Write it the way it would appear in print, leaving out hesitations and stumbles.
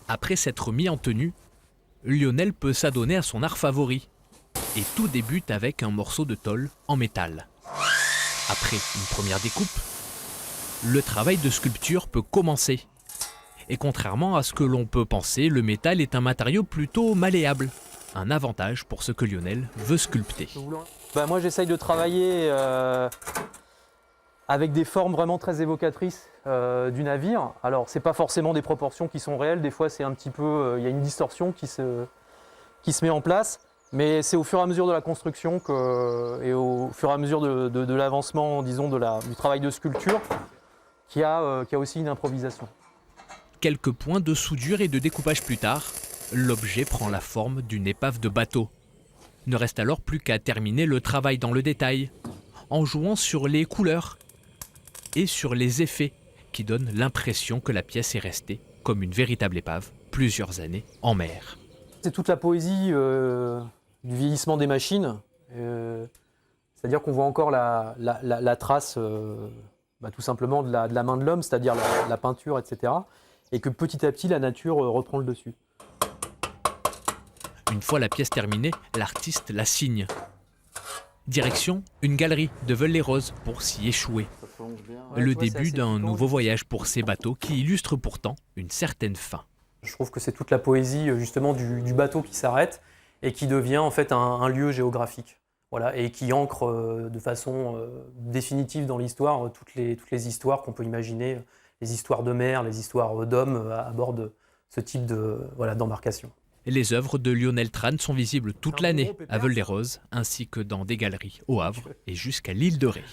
Après s'être mis en tenue, Lionel peut s'adonner à son art favori. Et tout débute avec un morceau de tôle en métal. Après une première découpe, le travail de sculpture peut commencer. Et contrairement à ce que l'on peut penser, le métal est un matériau plutôt malléable. Un avantage pour ce que Lionel veut sculpter. Moi j'essaye de travailler avec des formes vraiment très évocatrices du navire. Alors c'est pas forcément des proportions qui sont réelles, des fois c'est un petit peu, il y a une distorsion qui se met en place. Mais c'est au fur et à mesure de la construction et au fur et à mesure de l'avancement, disons, du travail de sculpture qu'il y a aussi une improvisation. Quelques points de soudure et de découpage plus tard, l'objet prend la forme d'une épave de bateau. Ne reste alors plus qu'à terminer le travail dans le détail, en jouant sur les couleurs et sur les effets qui donnent l'impression que la pièce est restée, comme une véritable épave, plusieurs années en mer. C'est toute la poésie du vieillissement des machines. C'est-à-dire qu'on voit encore la trace tout simplement de la main de l'homme, c'est-à-dire la peinture, etc. Et que petit à petit, la nature reprend le dessus. Une fois la pièce terminée, l'artiste la signe. Direction une galerie de Veules-les-Roses pour s'y échouer. Le début d'un nouveau voyage pour ces bateaux qui illustre pourtant une certaine fin. Je trouve que c'est toute la poésie justement du bateau qui s'arrête et qui devient en fait un lieu géographique. Voilà, et qui ancre de façon définitive dans l'histoire toutes les histoires qu'on peut imaginer, les histoires de mer, les histoires d'hommes à bord de ce type d'embarcation. Les œuvres de Lionel Tran sont visibles toute l'année à Veules-les-Roses, ainsi que dans des galeries au Havre et jusqu'à l'île de Ré.